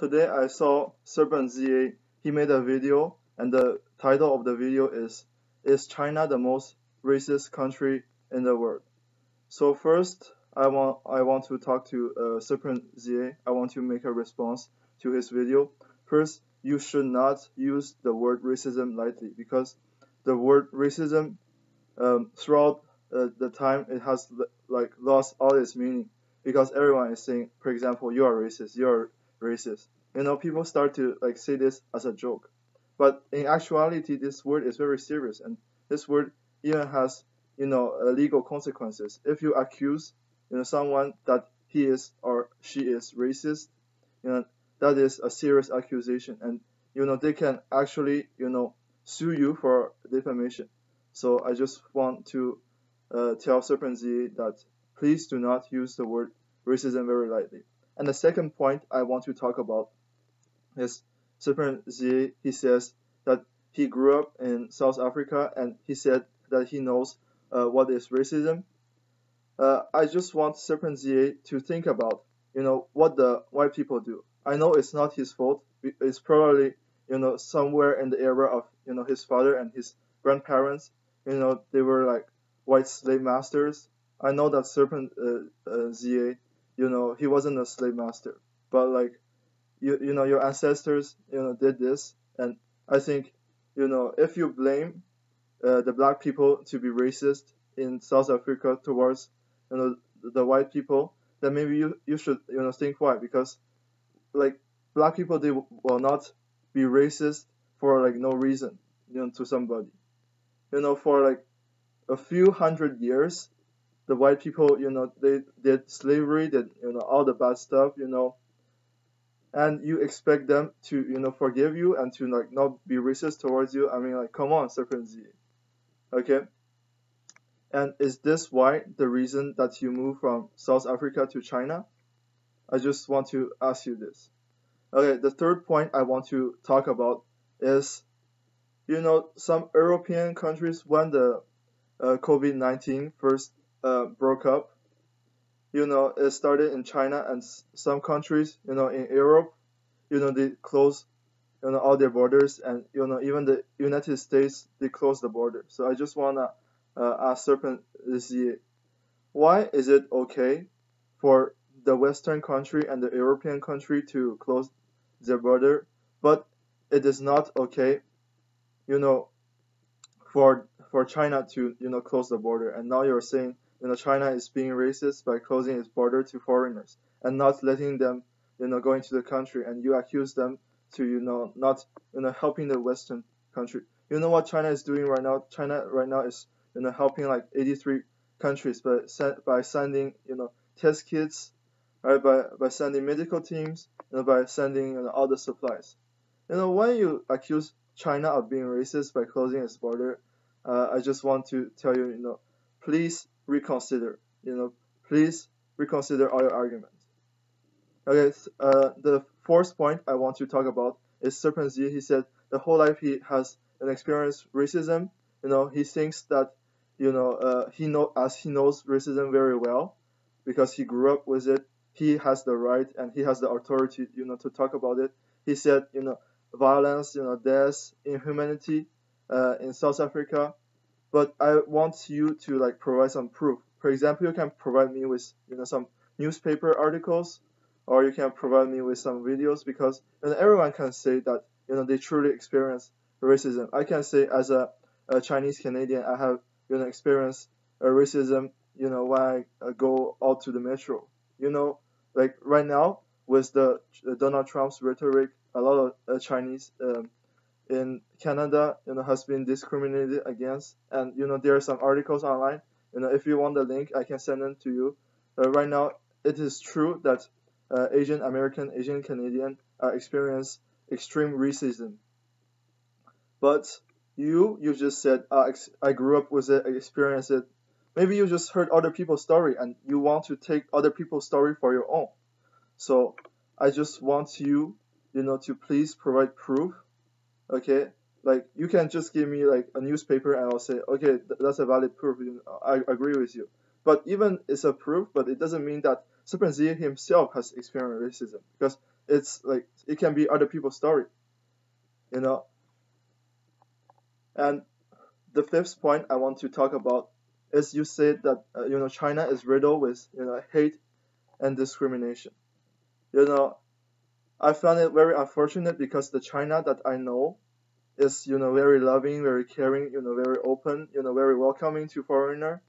Today I saw Serpentza. He made a video, and the title of the video is China the most racist country in the world? So first, I want to talk to Serpentza. I want to make a response to his video. First, you should not use the word racism lightly, because the word racism throughout the time it has like lost all its meaning, because everyone is saying, for example, you are racist, you are racist. People start to like say this as a joke, but in actuality, this word is very serious, and this word even has legal consequences. If you accuse someone that he is or she is racist, that is a serious accusation, and they can actually sue you for defamation. So I just want to tell Serpentza that please do not use the word racism very lightly. And the second point I want to talk about is Serpentza. He says that he grew up in South Africa, and he said that he knows what is racism. I just want Serpentza to think about what the white people do. I know it's not his fault. It's probably somewhere in the era of his father and his grandparents. They were like white slave masters. I know that Serpentza, he wasn't a slave master, but like your ancestors did this, and I think if you blame the black people to be racist in South Africa towards the white people, then maybe you should think why, because like black people, they will not be racist for like no reason to somebody. For like a few hundred years, the white people they did slavery, did all the bad stuff, and you expect them to forgive you and to like not be racist towards you. I mean, like, come on, Serpentza. Okay. And is this why the reason that you moved from South Africa to China? I just want to ask you this. Okay, the third point I want to talk about is some European countries, when the COVID-19 first broke up, it started in China, and some countries in Europe, they closed all their borders, and even the United States, they closed the border. So I just wanna ask Serpentza, why is it okay for the Western country and the European country to close their border, but it is not okay for China to close the border? And now you're saying China is being racist by closing its border to foreigners and not letting them go into the country, and you accuse them to not helping the Western country. You know what China is doing right now? China right now is helping like 83 countries by sending test kits, right? By sending medical teams, by sending all the supplies. When you accuse China of being racist by closing its border, I just want to tell you, please reconsider. Please reconsider all your arguments. Okay, the fourth point I want to talk about is Serpentza. He said the whole life he has experienced racism. He thinks that he knows racism very well because he grew up with it. He has the right and he has the authority to talk about it. He said violence, death, inhumanity in South Africa. But I want you to like provide some proof. For example, you can provide me with some newspaper articles, or you can provide me with some videos, because everyone can say that they truly experience racism. I can say as a Chinese Canadian, I have experienced racism when I go out to the metro. Like right now with the Donald Trump's rhetoric, a lot of Chinese in Canada has been discriminated against, and there are some articles online. If you want the link, I can send them to you. Right now, it is true that Asian American, Asian Canadian experience extreme racism. But you just said I grew up with it, I experienced it. Maybe you just heard other people's story and you want to take other people's story for your own. So I just want you to please provide proof. Okay, like you can just give me like a newspaper and I'll say, okay, that's a valid proof. I agree with you. But even it's a proof, but it doesn't mean that Serpentza himself has experienced racism, because it's like it can be other people's story, you know. And the fifth point I want to talk about is you said that China is riddled with hate and discrimination. I found it very unfortunate because the China that I know is very loving, very caring, very open, very welcoming to foreigner.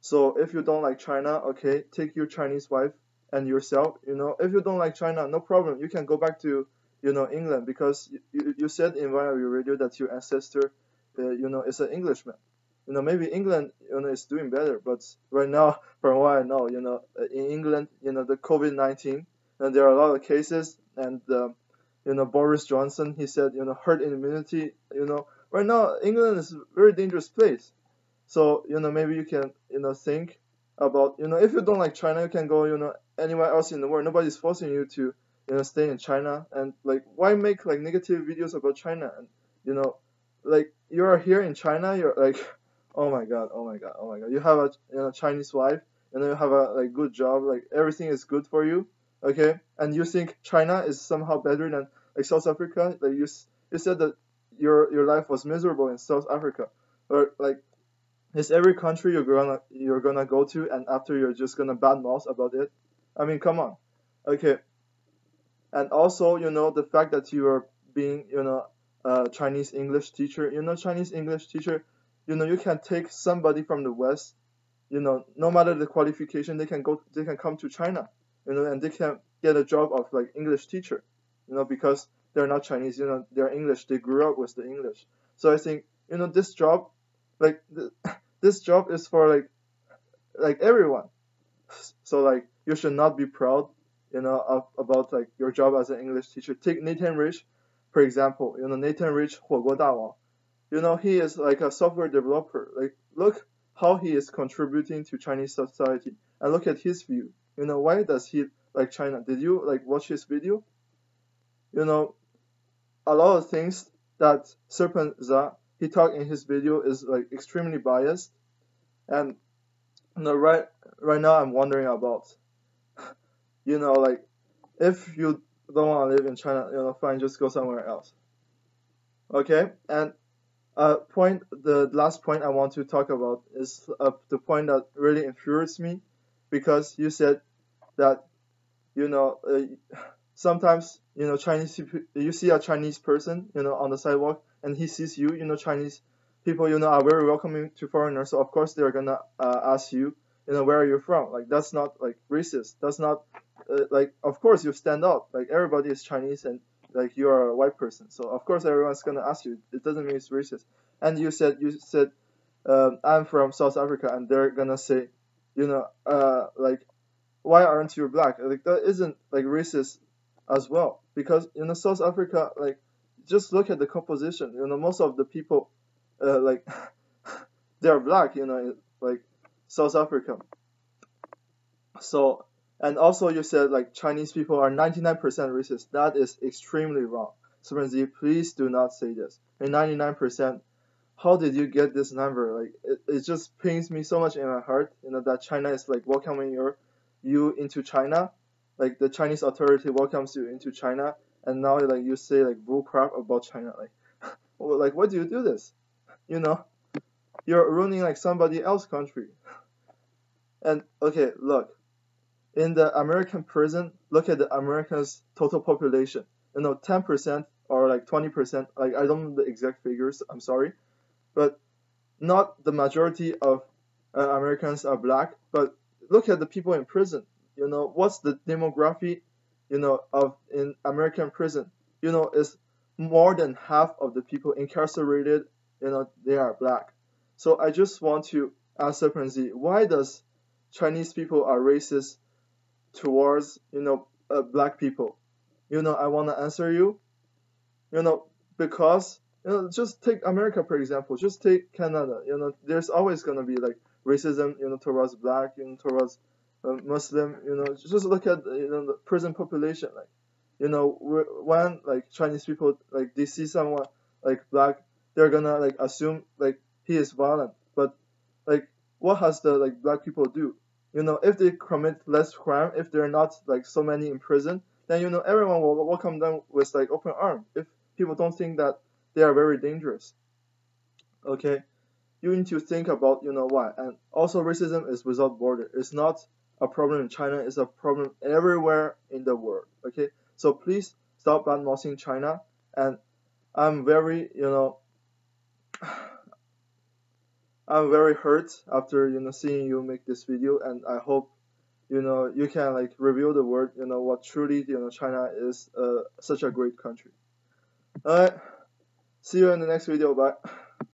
So if you don't like China, okay, take your Chinese wife and yourself. If you don't like China, no problem. You can go back to England, because you said in one of your radio that your ancestor is an Englishman. Maybe England is doing better, but right now, from what I know, in England, the COVID-19, and there are a lot of cases, and Boris Johnson, he said herd immunity. Right now England is a very dangerous place. So maybe you can think about if you don't like China, you can go anywhere else in the world. Nobody's forcing you to stay in China, and like why make like negative videos about China? And like you are here in China, you're like, oh my god, you have a Chinese wife, you have a like good job, like everything is good for you, okay, and you think China is somehow better than like South Africa. Like you said that your life was miserable in South Africa, but like it's every country you're gonna go to, and after you're just gonna badmouth about it. I mean, come on, okay. And also the fact that you are being Chinese English teacher, Chinese English teacher, you can take somebody from the West, no matter the qualification, they can come to China, and they can get a job of like English teacher, because they're not Chinese, they're English, they grew up with the English. So I think this job, like this job is for like everyone. So like you should not be proud, about like your job as an English teacher. Take Nathan Rich, for example. Nathan Rich, 火锅大王. He is like a software developer. Like look how he is contributing to Chinese society, and look at his view. Why does he like China? Did you like watch his video? A lot of things that Serpentza he talked in his video is like extremely biased, and right now I'm wondering about like if you don't want to live in China, fine, just go somewhere else. Okay, and the last point I want to talk about is the point that really infuriates me, because you said that sometimes Chinese people, you see a Chinese person on the sidewalk, and he sees you. Chinese people are very welcoming to foreigners, so of course they're gonna ask you where are you from. Like that's not like racist. That's not like, of course you stand out. Like everybody is Chinese, and like you are a white person, so of course everyone's gonna ask you. It doesn't mean it's racist. And you said I'm from South Africa, and they're gonna say like why aren't you black? Like that isn't like racist as well, because South Africa, like just look at the composition. Most of the people like they are black, like South Africa. So, and also you said like Chinese people are 99% racist. That is extremely wrong. Serpentza, please do not say this. And 99%, how did you get this number? Like it just pains me so much in my heart, that China is like welcoming you into China, like the Chinese authority welcomes you into China, and now like you say like bull crap about China. Like, well, like why do you do this? You're ruining like somebody else's country. And okay, look, in the American prison, look at the Americans' total population. 10% or like 20%, like I don't know the exact figures, I'm sorry, but not the majority of Americans are black. But look at the people in prison. What's the demography, of in American prison? Is more than half of the people incarcerated, they are black. So I just want to ask Serpentza, why does Chinese people are racist towards black people? I want to answer you. Because just take America for example. Just take Canada. There's always gonna be like racism, towards black, towards Muslim. Just look at the prison population. Like, when like Chinese people like they see someone like black, they're gonna like assume like he is violent. But like, what has the like black people do? you know, if they commit less crime, if there are not like so many in prison, then you know everyone will welcome them with like open arms. If people don't think that they are very dangerous, okay, you need to think about you know why. And also, racism is without border. It's not a problem in China. It's a problem everywhere in the world. Okay, so please stop bad-mouthing China. And I'm very you know I'm very hurt after you know seeing you make this video, and I hope you know you can like reveal the word you know what truly you know China is such a great country. Alright, see you in the next video. Bye.